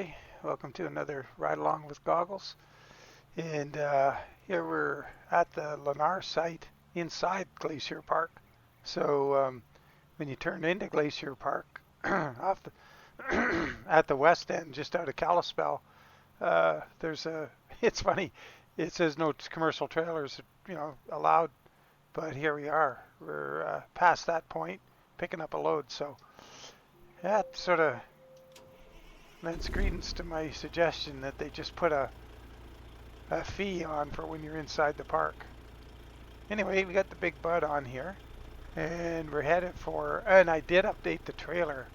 everybody. Welcome to another Ride Along with Goggles. And here we're at the Lennar site inside Glacier Park. So when you turn into Glacier Park, off the at the west end, just out of Kalispell, there's a. It's funny. It says no commercial trailers, allowed. But here we are. We're past that point, picking up a load. So that sort of lends credence to my suggestion that they just put a fee on for when you're inside the park. Anyway, we got the big bud on here, and we're headed for, and I did update the trailer,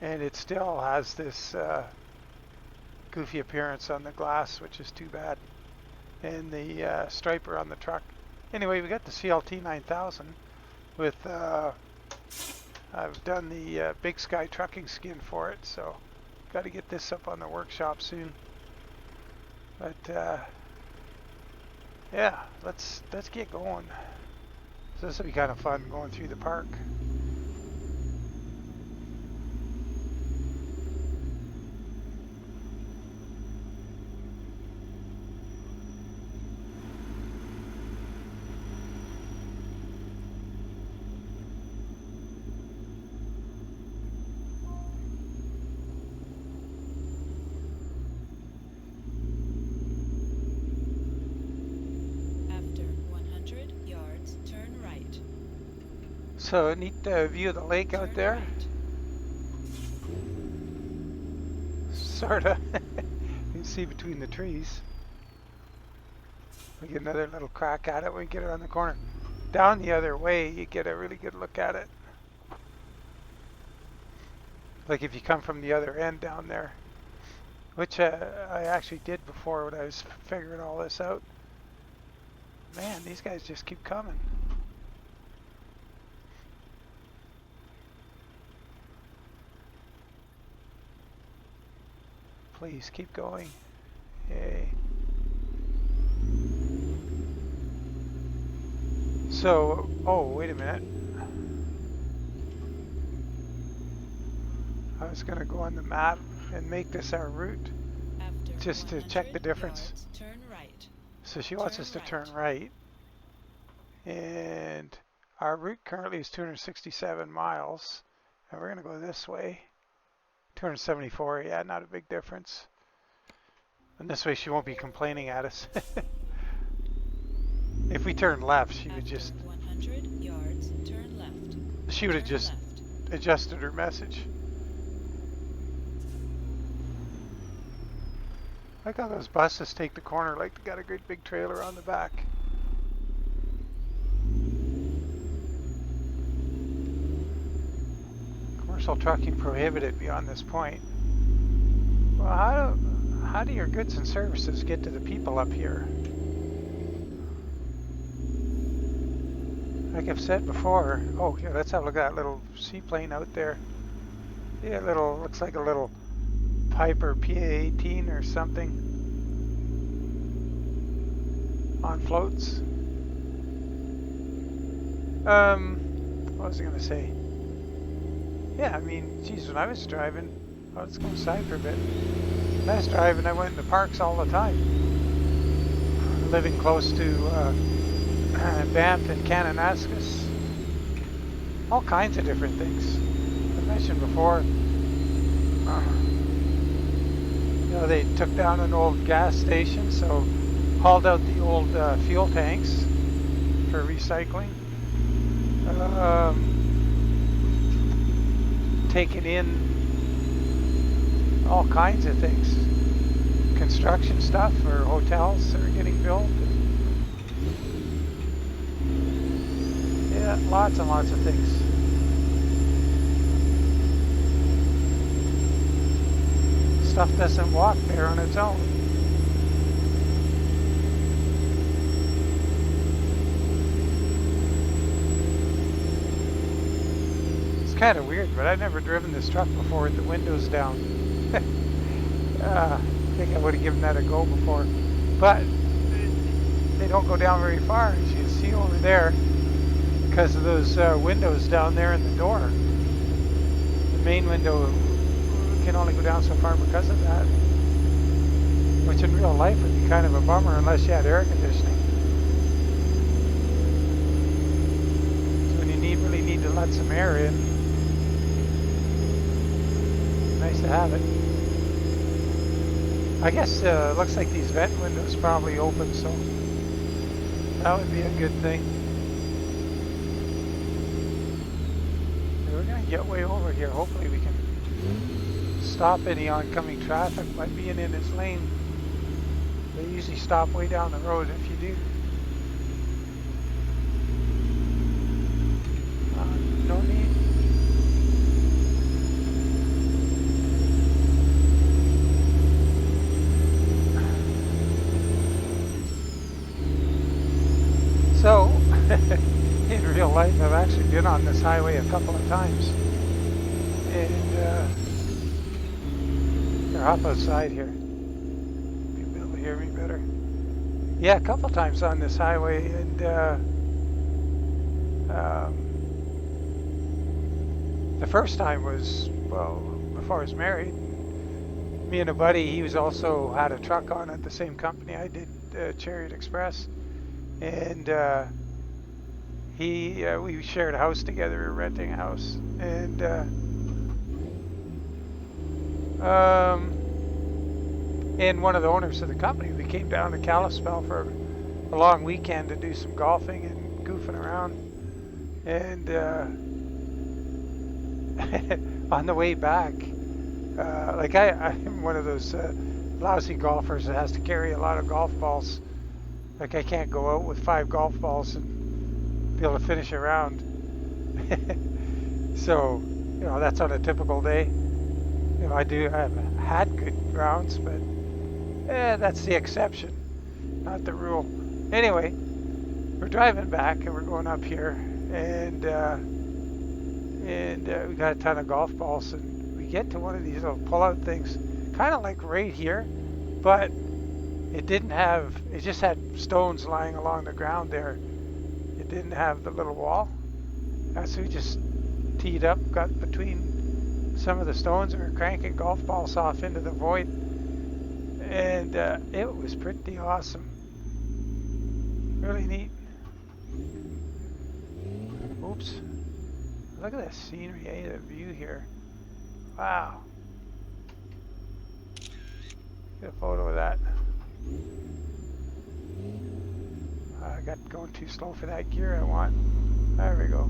and it still has this goofy appearance on the glass, which is too bad, and the striper on the truck. Anyway, we got the CLT 9000 with, I've done the Big Sky trucking skin for it, so got to get this up on the workshop soon. But yeah, let's get going. So this will be kind of fun going through the park. So a neat view of the lake out there. Sorta. You can see between the trees. We get another little crack at it when we get around the corner. Down the other way, you get a really good look at it. Like if you come from the other end down there, which I actually did before when I was figuring all this out. Man, these guys just keep coming. Please keep going. Yay. So, oh, wait a minute. I was going to go on the map and make this our route just to check the difference. Turn right. So she wants us to turn right. And our route currently is 267 miles. And we're going to go this way. 274, yeah, not a big difference. And this way she won't be complaining at us. If we turn left, she would just... 100 yards, turn left. She would have just adjusted her message. I like how those buses take the corner like they got a great big trailer on the back. Commercial trucking prohibited beyond this point. Well, how do your goods and services get to the people up here? Like I've said before, oh here, let's have a look at that little seaplane out there. Yeah, looks like a little Piper PA-18 or something on floats. What was I gonna say? Yeah, I mean, geez, when I was driving, let's go inside for a bit. When I was driving, I went in the parks all the time. Living close to Banff and Kananaskis. All kinds of different things. I mentioned before, they took down an old gas station, so hauled out the old fuel tanks for recycling. Taking in all kinds of things, construction stuff or hotels that are getting built. Yeah, lots and lots of things. Stuff doesn't walk there on its own. Kind of weird, but I've never driven this truck before with the windows down. I think I would have given that a go before, but they don't go down very far, as you can see over there, because of those windows down there in the door. The main window can only go down so far because of that. Which in real life would be kind of a bummer unless you had air conditioning. So when you really need to let some air in, nice to have it. I guess looks like these vent windows probably open, so that would be a good thing. We're gonna get way over here. Hopefully we can stop any oncoming traffic by being in his lane. They usually stop way down the road if you do. No need. So, in real life, I've actually been on this highway a couple of times. And, here, hop outside here. You'll be able to hear me better. Yeah, a couple times on this highway, and, the first time was, well, before I was married. Me and a buddy, he was also had a truck on at the same company I did, Chariot Express. And we shared a house together. We were renting a house, and one of the owners of the company, we came down to Kalispell for a long weekend to do some golfing and goofing around. And on the way back, like I'm one of those lousy golfers that has to carry a lot of golf balls. Like I can't go out with 5 golf balls and be able to finish a round. So, you know, that's on a typical day. You know, I've had good rounds, but that's the exception, not the rule. Anyway, we're driving back and we're going up here, and we got a ton of golf balls, and we get to one of these little pull-out things, kind of like right here, but it just had stones lying along the ground there. It didn't have the little wall. So we just teed up, got between some of the stones, and we're cranking golf balls off into the void. And it was pretty awesome. Really neat. Oops. Look at this scenery, the view here. Wow. Get a photo of that. I got going too slow for that gear I want. There we go.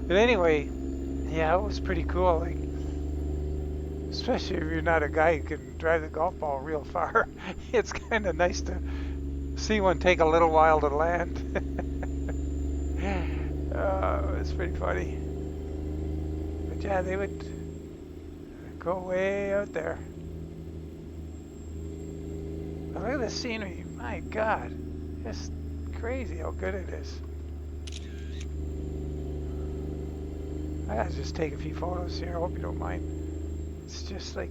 But anyway, yeah, it was pretty cool. Like, especially if you're not a guy who can drive the golf ball real far. It's kind of nice to see one take a little while to land. It's pretty funny. But yeah, they would go way out there. Look at the scenery. My God. It's crazy how good it is. I gotta just take a few photos here. I hope you don't mind. It's just like,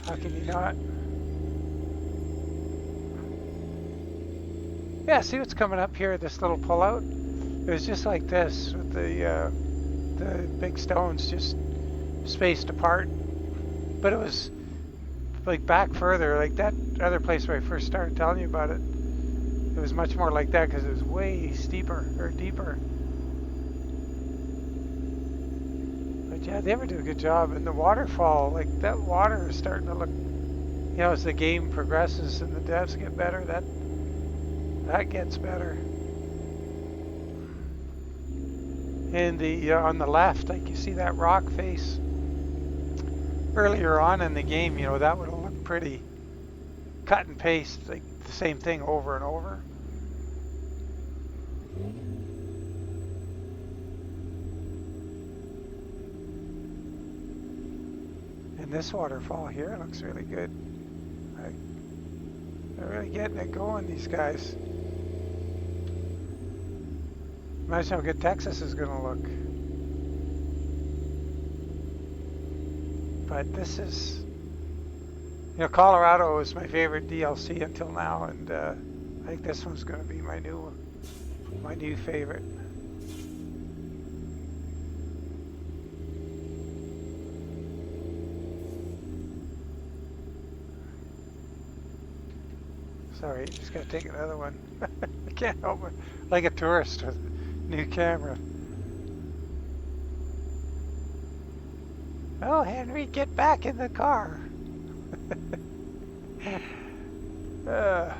how can you not? Yeah, see what's coming up here, this little pullout? It was just like this, with the big stones just spaced apart. But it was like back further, like that other place where I first started telling you about it. It was much more like that because it was way steeper or deeper. But yeah, they ever do a good job. And the waterfall, like that water is starting to look, you know, as the game progresses and the depths get better, that gets better. And the on the left, like you see that rock face. Earlier on in the game, you know, that would have looked pretty cut and paste, like the same thing over and over. And this waterfall here looks really good. They're really getting it going, these guys. Imagine how good Texas is going to look. But this is, you know, Colorado is my favorite DLC until now, and I think this one's going to be my new favorite. Sorry, just gotta take another one. I can't help it. Like a tourist with a new camera. Oh, Henry, get back in the car. uh,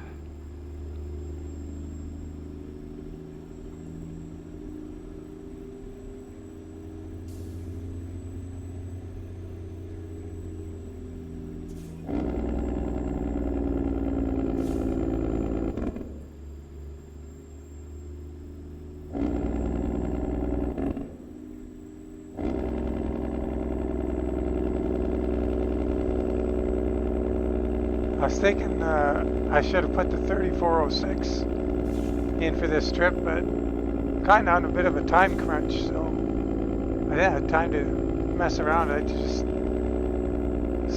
I was thinking I should have put the 3406 in for this trip, but kind of on a bit of a time crunch, so I didn't have time to mess around. I just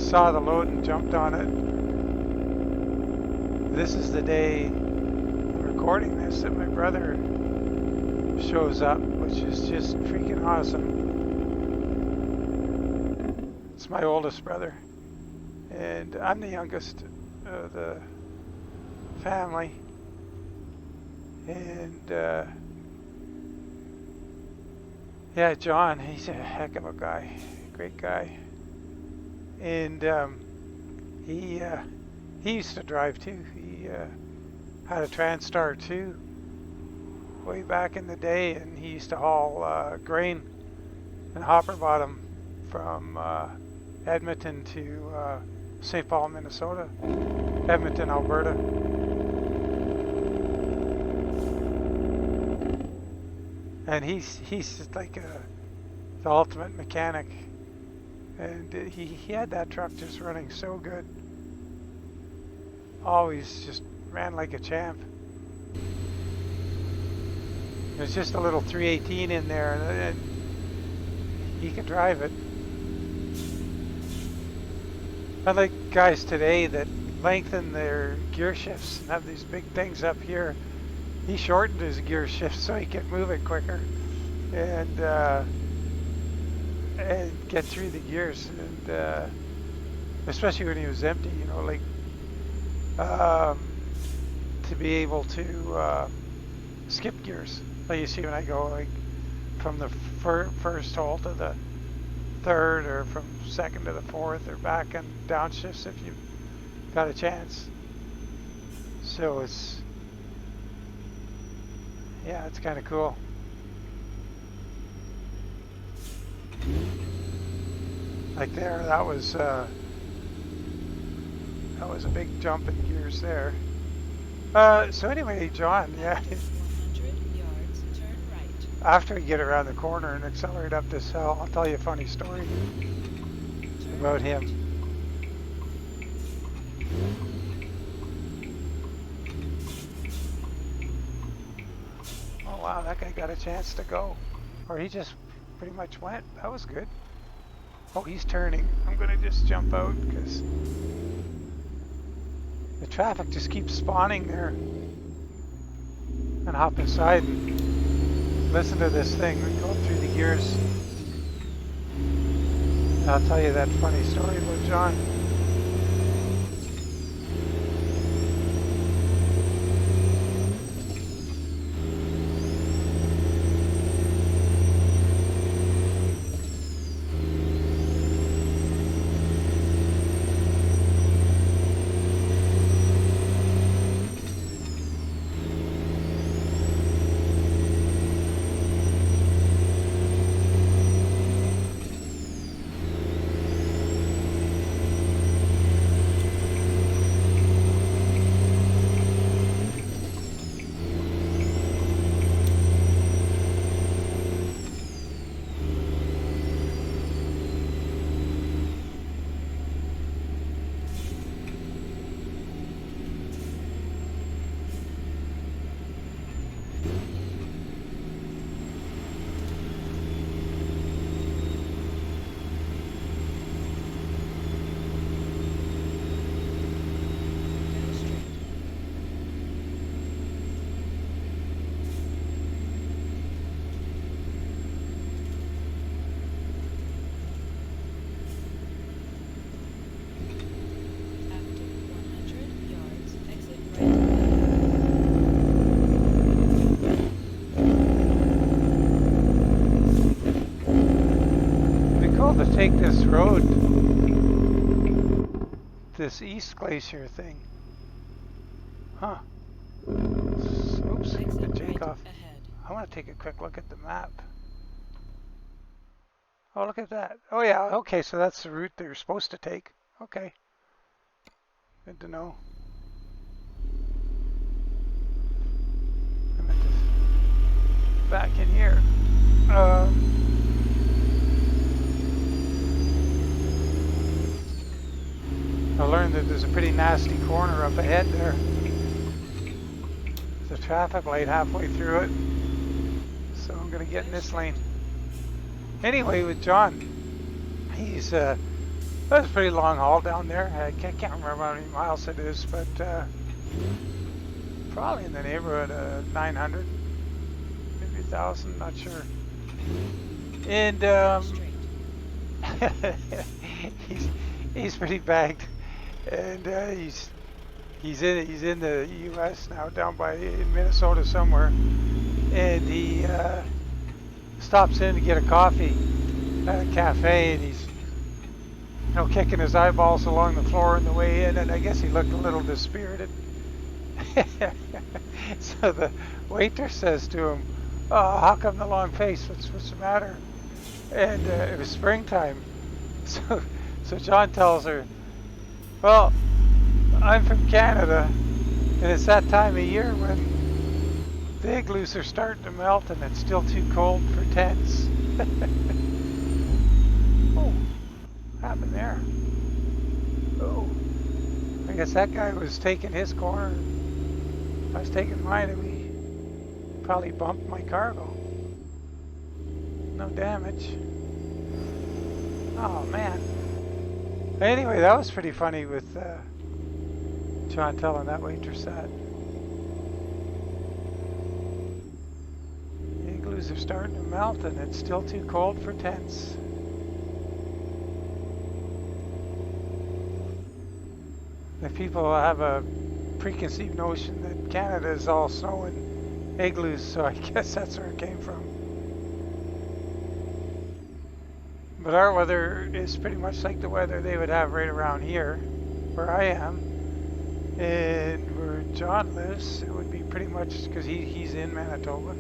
saw the load and jumped on it. This is the day I'm recording this that my brother shows up, which is just freaking awesome. It's my oldest brother, and I'm the youngest of the family. And yeah, John, he's a heck of a guy, great guy. And he used to drive too. He had a Transstar too, way back in the day, and he used to haul grain and hopper bottom from Edmonton to St. Paul, Minnesota, Edmonton, Alberta. And he's like the ultimate mechanic, and he had that truck just running so good. Always just ran like a champ. There's just a little 318 in there, and he could drive it. Unlike guys today that lengthen their gear shifts and have these big things up here, he shortened his gear shift so he could move it quicker and get through the gears, and especially when he was empty, you know, like to be able to skip gears. Like you see when I go like from the first hole to the third, or from second to the fourth, or back and downshifts if you've got a chance. So it's, yeah, it's kind of cool. Like there, that was a big jump in gears there. So anyway, John, yeah. 100 yards, turn right. After we get around the corner and accelerate up this hill, I'll tell you a funny story about him. Oh wow, that guy got a chance to go. Or he just pretty much went. That was good. Oh, he's turning. I'm gonna just jump out because the traffic just keeps spawning there. And hop inside and listen to this thing going through the gears. And I'll tell you that funny story about John. take this road, this East Glacier thing. Huh. Oops, Exit the right takeoff. ahead. I want to take a quick look at the map. Oh, look at that. Oh, yeah. Okay, so that's the route they're supposed to take. Okay. Good to know. I'm back in here. I learned that there's a pretty nasty corner up ahead there. There's a traffic light halfway through it. So I'm going to get in this lane. Anyway, with John, he's that was a pretty long haul down there. I can't remember how many miles it is, but probably in the neighborhood of 900, maybe 1,000, not sure. And he's pretty bagged, and he's in the U.S. now, down in Minnesota somewhere, and he stops in to get a coffee at a cafe, and he's kicking his eyeballs along the floor on the way in, and I guess he looked a little dispirited. So the waiter says to him, "Oh, how come the long face? What's the matter?" And it was springtime, so John tells her, "Well, I'm from Canada, and it's that time of year when the igloos are starting to melt, and it's still too cold for tents." Oh, what happened there? Oh, I guess that guy was taking his corner. I was taking mine, and we probably bumped my cargo. No damage. Oh man. Anyway, that was pretty funny with John telling that waitress that. The igloos are starting to melt, and it's still too cold for tents. If people have a preconceived notion that Canada is all snow and igloos, so I guess that's where it came from. But our weather is pretty much like the weather they would have right around here, where I am. And where John lives, it would be pretty much, because he's in Manitoba,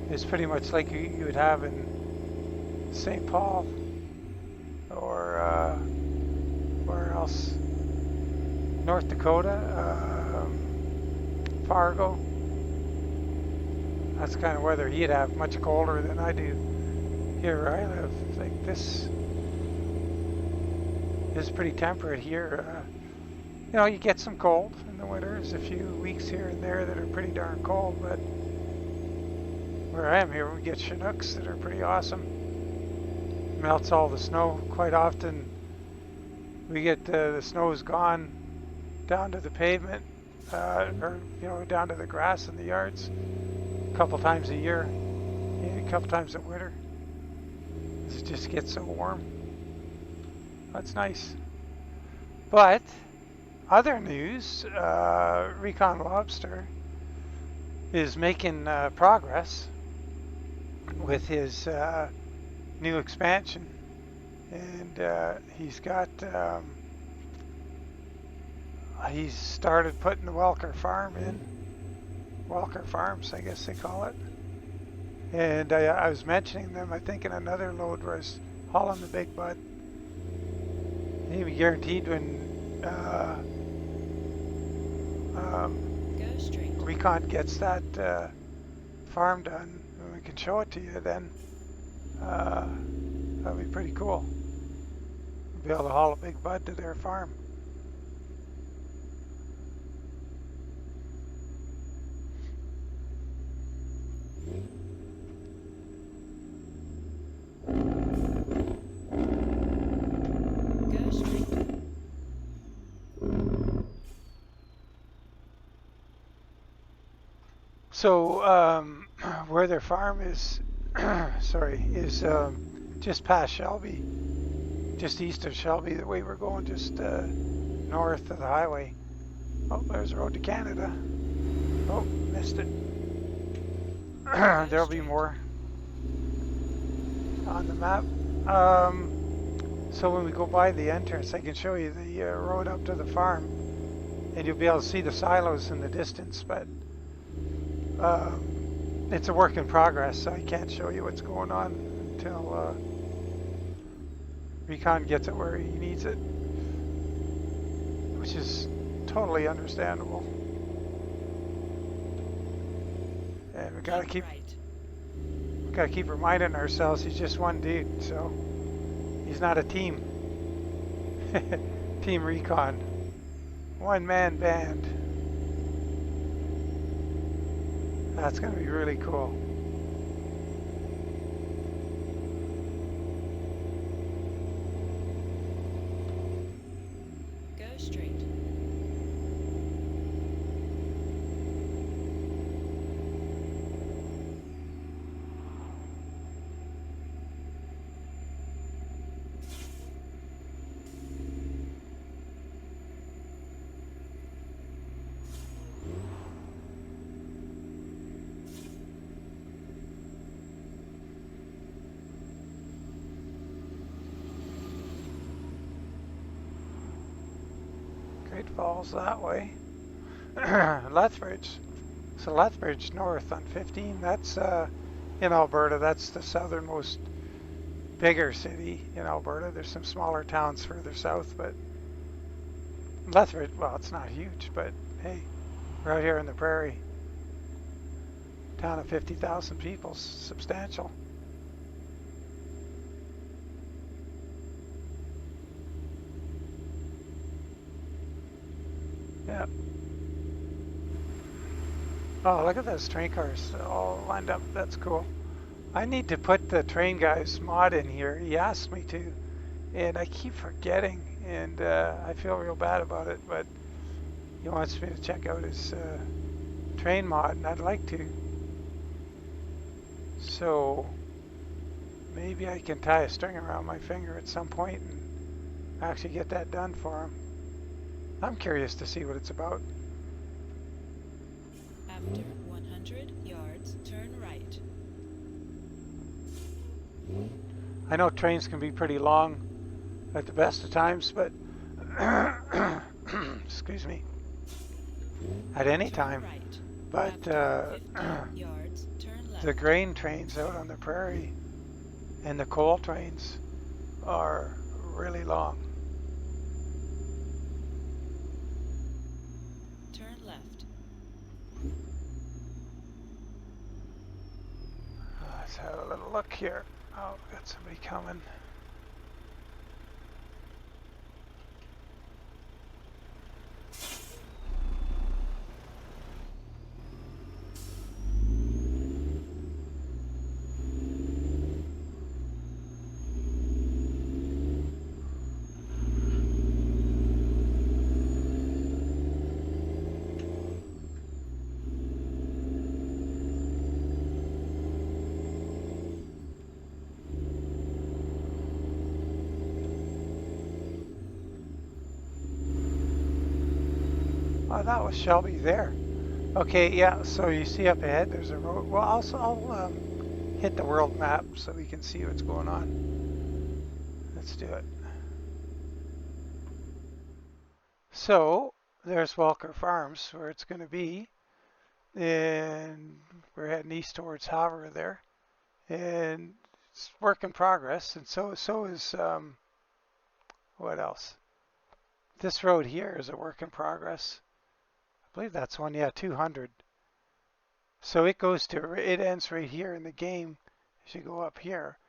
it's pretty much like you would have in St. Paul, or where else? North Dakota, Fargo. That's the kind of weather he'd have, much colder than I do here where I live. Like this is pretty temperate here. You get some cold in the winters, a few weeks here and there that are pretty darn cold, but where I am here we get Chinooks that are pretty awesome. Melts all the snow quite often. We get the snow is gone down to the pavement, or down to the grass in the yards a couple times a year, a couple times in winter. It just gets so warm. That's nice. But other news, Recon Lobster is making progress with his new expansion, and he's got he's started putting the Welker Farm in. Welker Farms, I guess they call it. And I was mentioning them, I think, in another load where I was hauling the big bud. He was guaranteed when Go straight. Recon gets that farm done, and we can show it to you then. That'll be pretty cool. We'll be able to haul a big bud to their farm. Go straight. So where their farm is, sorry, is just past Shelby, just east of Shelby. The way we're going, just north of the highway. Oh, there's the road to Canada. Oh, missed it. There'll be more on the map. So when we go by the entrance, I can show you the road up to the farm, and you'll be able to see the silos in the distance. But it's a work in progress, so I can't show you what's going on until Recon gets it where he needs it, which is totally understandable. And we gotta keep reminding ourselves he's just one dude, so he's not a team. Team Recon, one-man band. That's gonna be really cool. Go straight. Great Falls that way. Lethbridge. So Lethbridge north on 15, that's in Alberta. That's the southernmost bigger city in Alberta. There's some smaller towns further south, but Lethbridge, well, it's not huge, but hey, we're out here in the prairie. Town of 50,000 people, substantial. Yeah. Oh, look at those train cars all lined up. That's cool. I need to put the train guy's mod in here. He asked me to, and I keep forgetting, and I feel real bad about it, but he wants me to check out his train mod, and I'd like to. So maybe I can tie a string around my finger at some point and actually get that done for him. I'm curious to see what it's about. After 100 yards, turn right. I know trains can be pretty long at the best of times, but excuse me, at any time. Right. But After 50 yards, turn left. the grain trains out on the prairie and the coal trains are really long. Turn left. Let's have a little look here. Oh, got somebody coming. Oh, that was Shelby there. Okay, yeah, so you see up ahead, there's a road. Well, I'll hit the world map so we can see what's going on. Let's do it. So, there's Walker Farms, where it's going to be. And we're heading east towards Havre there. And it's work in progress. And so is, what else? This road here is a work in progress. I believe that's one, yeah, 200. So it ends right here in the game as you go up here.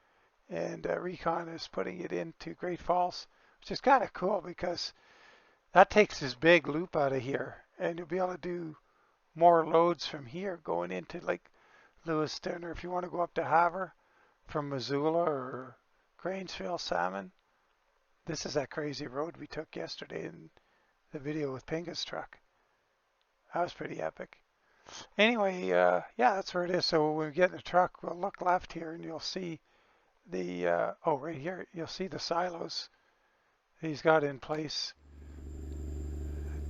And Recon is putting it into Great Falls, which is kind of cool because that takes this big loop out of here. And you'll be able to do more loads from here going into like Lewiston, or if you want to go up to Havre from Missoula or Grangesville, Salmon. This is that crazy road we took yesterday in the video with Pinga's truck. That was pretty epic. Anyway, yeah, that's where it is. So when we get in the truck, we'll look left here and you'll see the, right here, you'll see the silos he's got in place.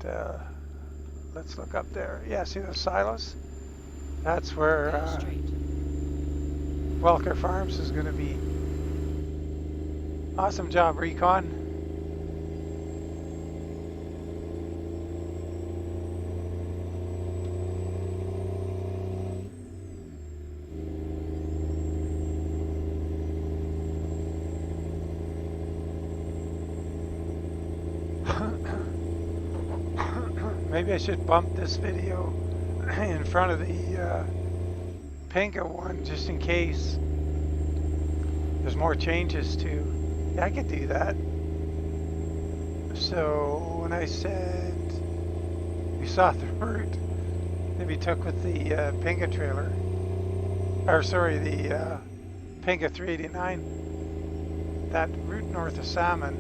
And, let's look up there. Yeah, see those silos? That's where Go straight. Walker Farms is going to be. Awesome job, Recon. Maybe I should bump this video in front of the Pinga one just in case there's more changes too. Yeah, I could do that. So when I said we saw the route that we took with the Pinga trailer, or sorry, the Pinga 389, that route north of Salmon,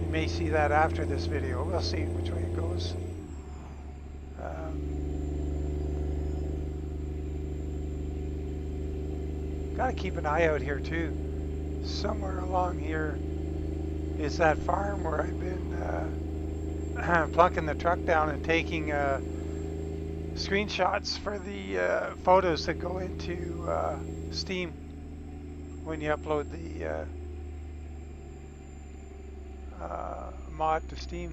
you may see that after this video. We'll see which way it goes. Got to keep an eye out here too. Somewhere along here is that farm where I've been plunking the truck down and taking screenshots for the photos that go into Steam when you upload the mod to Steam.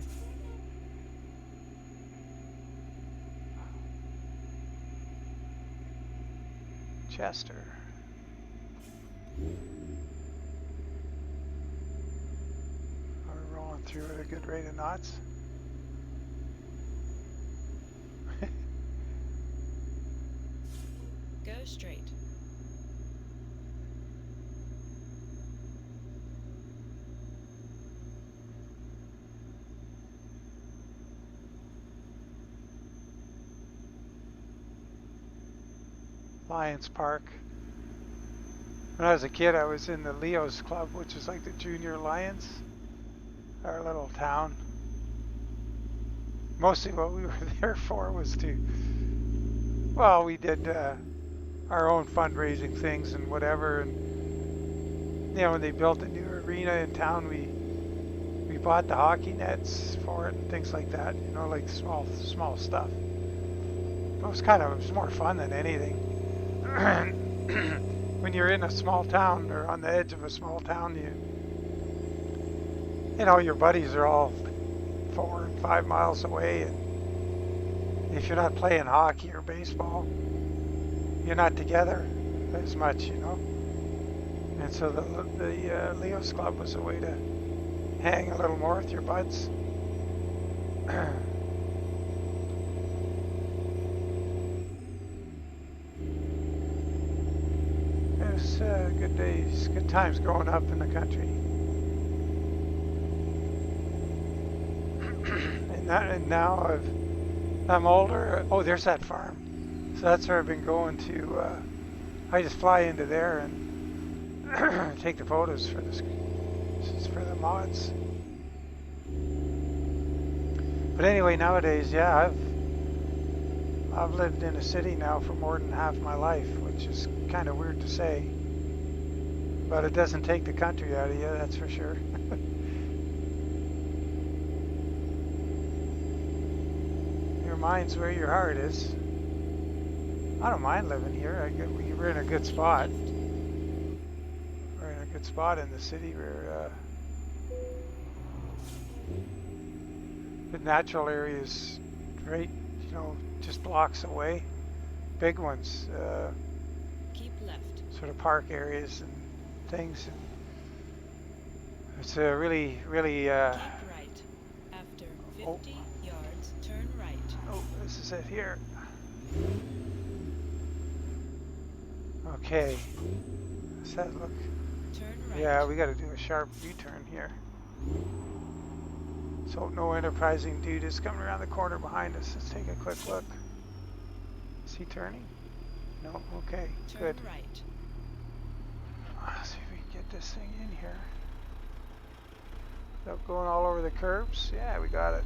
Chester. We're rolling through at a good rate of knots. Go straight. Lions Park. When I was a kid, I was in the Leo's Club, which is like the junior Lions, our little town. Mostly what we were there for was to, well, we did our own fundraising things and whatever. And, you know, when they built a new arena in town, we bought the hockey nets for it and things like that, you know, like small stuff. It was more fun than anything. When you're in a small town or on the edge of a small town, you know, your buddies are all 4 and 5 miles away, and if you're not playing hockey or baseball, you're not together as much, you know. And so the Leo's Club was a way to hang a little more with your buds. Good days, good times growing up in the country. and now I'm older. Oh, there's that farm. So that's where I've been going to. I just fly into there and take the photos for the mods. But anyway, nowadays, yeah, I've lived in a city now for more than half my life, which is kind of weird to say. But it doesn't take the country out of you, that's for sure. Your mind's where your heart is. I don't mind living here. We're in a good spot. We're in a good spot in the city. We're the natural areas, right? You know, just blocks away. Big ones. Keep left. Sort of park areas and things. And it's a really. Keep right. After 50 yards, turn right. Oh, this is it here. Okay. Does that look? Turn right. Yeah, we got to do a sharp U-turn here. So no enterprising dude is coming around the corner behind us. Let's take a quick look. Is he turning? No. Okay. Turn Good. right. Let's see if we can get this thing in here. Without going all over the curbs. Yeah, we got it.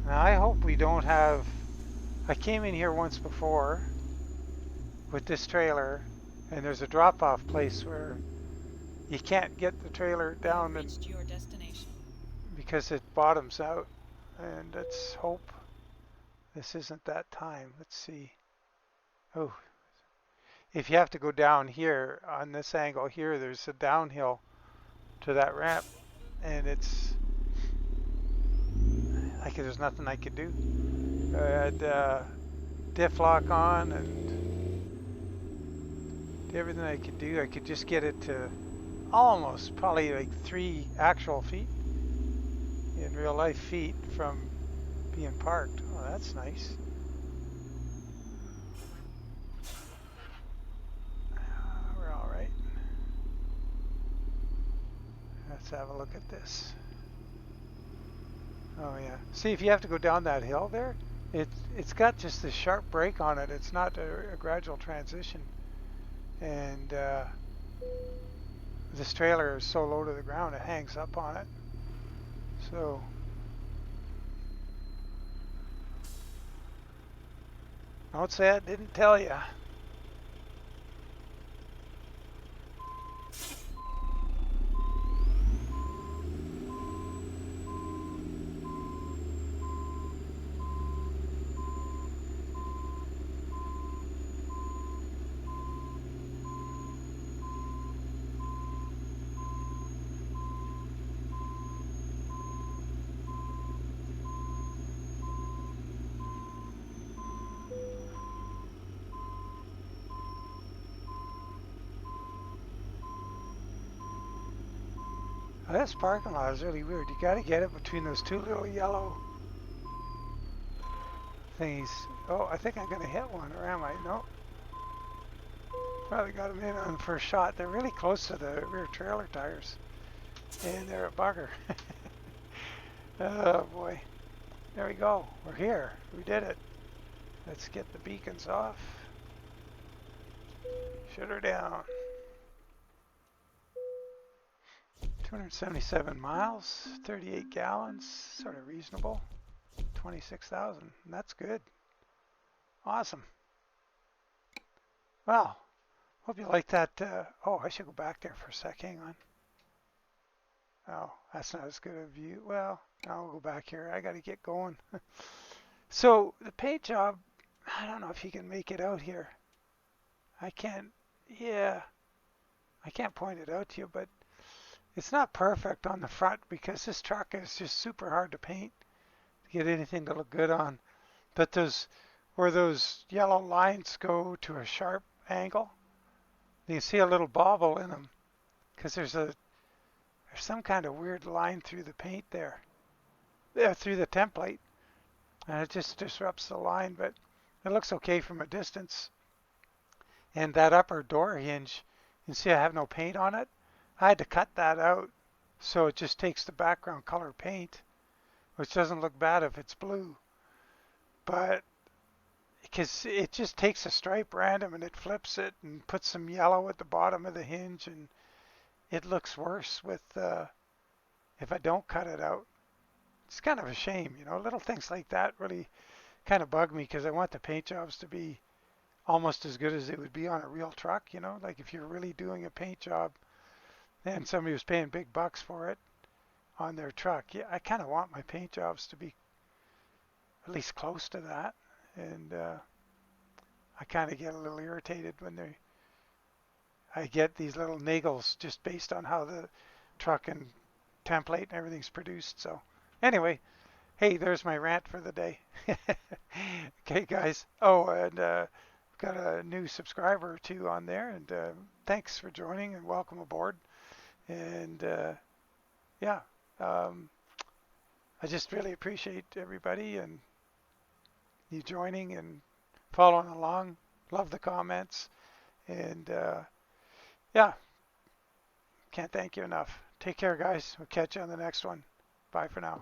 Now I hope we don't have. I came in here once before with this trailer, and there's a drop-off place where you can't get the trailer down and Reached your destination. because it bottoms out. And let's hope this isn't that time. Let's see. Oh, if you have to go down here on this angle here, there's a downhill to that ramp, and it's like there's nothing I could do. I had diff lock on and did everything I could do. I could just get it to almost probably like 3 actual feet in real life feet from being parked. Oh, that's nice. We're all right. Let's have a look at this. Oh yeah. See, if you have to go down that hill there, it's got just this sharp break on it. It's not a gradual transition. And this trailer is so low to the ground, it hangs up on it. So don't say I didn't tell you. Oh, this parking lot is really weird. You got to get it between those 2 little yellow thingies. Oh, I think I'm going to hit one, or am I? No. Probably got them in on the first shot. They're really close to the rear trailer tires. And they're a bugger. Oh boy. There we go. We're here. We did it. Let's get the beacons off. Shut her down. 277 miles, 38 gallons, sort of reasonable. 26,000. That's good. Awesome. Well, hope you like that. Oh, I should go back there for a sec. Hang on. Oh, that's not as good a view. Well, I'll go back here. I got to get going. So the paint job, I don't know if you can make it out here. I can't, yeah, I can't point it out to you, but it's not perfect on the front because this truck is just super hard to paint to get anything to look good on. But where those yellow lines go to a sharp angle, you can see a little bobble in them because there's some kind of weird line through the paint there, through the template, and it just disrupts the line, but it looks okay from a distance. And that upper door hinge, you can see I have no paint on it. I had to cut that out so it just takes the background color paint, which doesn't look bad if it's blue, but because it just takes a stripe random and it flips it and puts some yellow at the bottom of the hinge, and it looks worse with if I don't cut it out. It's kind of a shame, you know. Little things like that really kind of bug me because I want the paint jobs to be almost as good as they would be on a real truck, you know. Like if you're really doing a paint job and somebody was paying big bucks for it on their truck, yeah, I kind of want my paint jobs to be at least close to that. And I kind of get a little irritated when I get these little niggles just based on how the truck and template and everything's produced. So anyway, hey, there's my rant for the day. Okay, guys. Oh, and got a new subscriber or two on there, and thanks for joining and welcome aboard. And yeah, I just really appreciate everybody and you joining and following along. Love the comments, and yeah, can't thank you enough. Take care, guys. We'll catch you on the next one. Bye for now.